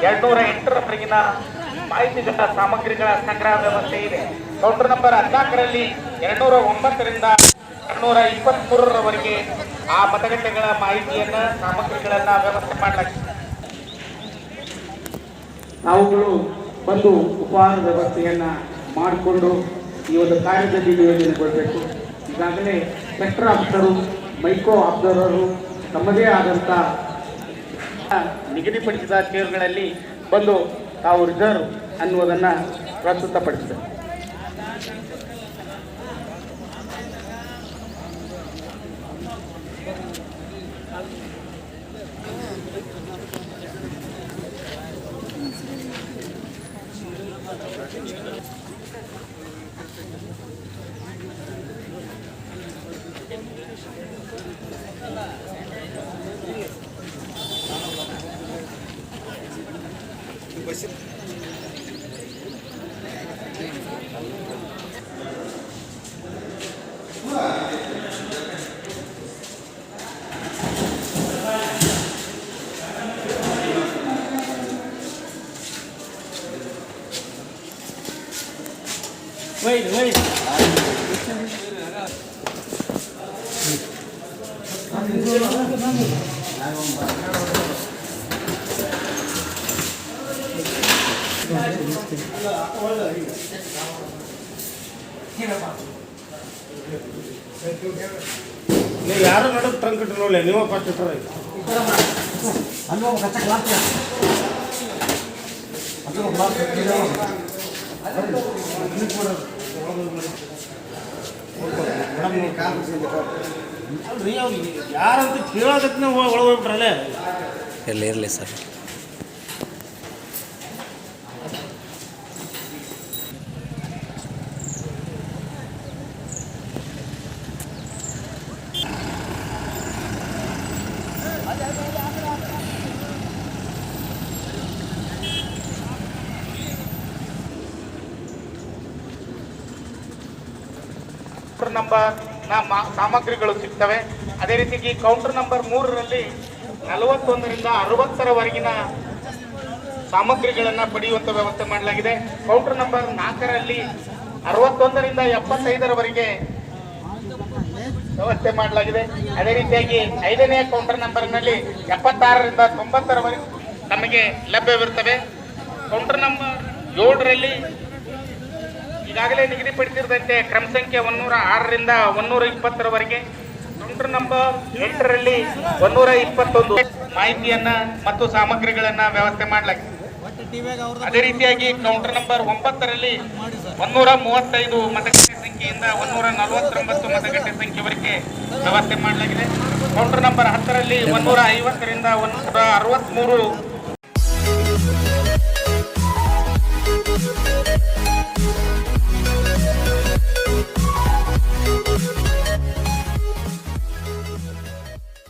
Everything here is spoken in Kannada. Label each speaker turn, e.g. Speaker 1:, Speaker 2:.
Speaker 1: 208ರವರೆಗಿನ ಮಾಹಿತಿಗಳ ಸಾಮಗ್ರಿಗಳ ಸಂಗ್ರಹ ವ್ಯವಸ್ಥೆ ಇದೆ. ಕೌಂಟರ್ ನಂಬರ್ 14ರಲ್ಲಿ 209ರಿಂದ 223ರವರೆಗೆ ಆ ಮತಗಟ್ಟೆಗಳ ಮಾಹಿತಿಯನ್ನ ಸಾಮಗ್ರಿಗಳನ್ನ ವ್ಯವಸ್ಥೆ ಮಾಡಲಾಗಿದೆ.
Speaker 2: ತಾವುಗಳು ಬಂದು ಉಪಹಾರ ವ್ಯವಸ್ಥೆಯನ್ನ ಮಾಡಿಕೊಂಡು ಈ ಒಂದು ಕಾರ್ಯದಲ್ಲಿ ನಿಯೋಜನೆಗೊಳ್ಳಬೇಕು. ಈಗಾಗಲೇ ಸೆಕ್ಟರ್ ಆಫೀಸರು, ಮೈಕ್ರೋ ಅಬ್ಸರ್ವರು ತಮ್ಮದೇ ಆದಂಥ ನಿಗದಿಪಡಿಸಿದ ಚೇರ್ಗಳಲ್ಲಿ ಬಂದು ತಾವು ರಿಸರ್ವ್ ಅನ್ನುವುದನ್ನು ಪ್ರಸ್ತುತಪಡಿಸಿದರು. Wait.
Speaker 3: ನೀವು ಯಾರು ನಡುವೆ ಟ್ರಂಕ್ ಇಟ್ಟಿರೋಲ್ಲ, ನೀವು ಫಸ್ಟ್ ಇಟ್ಟರೆ ಅಲ್ರಿ ಅವ್ರಿಗೆ ಯಾರಂತ ಕೇಳೋದಕ್ಕೆ ಒಳಗೋಗ್ಬಿಟ್ರಲ್ಲೇ.
Speaker 4: ಇರಲಿ ಸರ್.
Speaker 1: ನಂಬರ್ ಸಾಮಗ್ರಿಗಳು ಸಿಗ್ತವೆ. ಅದೇ ರೀತಿಯಾಗಿ ಕೌಂಟರ್ ನಂಬರ್ 3ರಲ್ಲಿ 41ರಿಂದ 60ರವರೆಗಿನ ಸಾಮಗ್ರಿಗಳನ್ನು ಪಡೆಯುವಂತ ವ್ಯವಸ್ಥೆ ಮಾಡಲಾಗಿದೆ. ಕೌಂಟರ್ ನಂಬರ್ 4ರಲ್ಲಿ 61ರಿಂದ 75ರವರೆಗೆ ವ್ಯವಸ್ಥೆ ಮಾಡಲಾಗಿದೆ. ಅದೇ ರೀತಿಯಾಗಿ 5ನೇ ಕೌಂಟರ್ ನಂಬರ್ನಲ್ಲಿ 76ರಿಂದ 90ರವರೆಗೆ ನಮಗೆ ಲಭ್ಯವಿರುತ್ತವೆ. ಕೌಂಟರ್ ನಂಬರ್ 7ರಲ್ಲಿ ಈಗಾಗಲೇ ನಿಗದಿಪಡಿಸಿದಂತೆ ಕ್ರಮ ಸಂಖ್ಯೆ 106ರಿಂದ 120ರವರೆಗೆ, ಕೌಂಟರ್ ನಂಬರ್ 8ರಲ್ಲಿ 121 ಮಾಹಿತಿಯನ್ನ ಮತ್ತು ಸಾಮಗ್ರಿಗಳನ್ನ ವ್ಯವಸ್ಥೆ ಮಾಡಲಾಗಿದೆ. ಅದೇ ರೀತಿಯಾಗಿ ಕೌಂಟರ್ ನಂಬರ್ 9ರಲ್ಲಿ 135 ಮತಗಟ್ಟೆ ಸಂಖ್ಯೆಯಿಂದ 149 ಮತಗಟ್ಟೆ ಸಂಖ್ಯೆವರೆಗೆ ವ್ಯವಸ್ಥೆ ಮಾಡಲಾಗಿದೆ. Counter number 10ರಲ್ಲಿ 150ರಿಂದ 163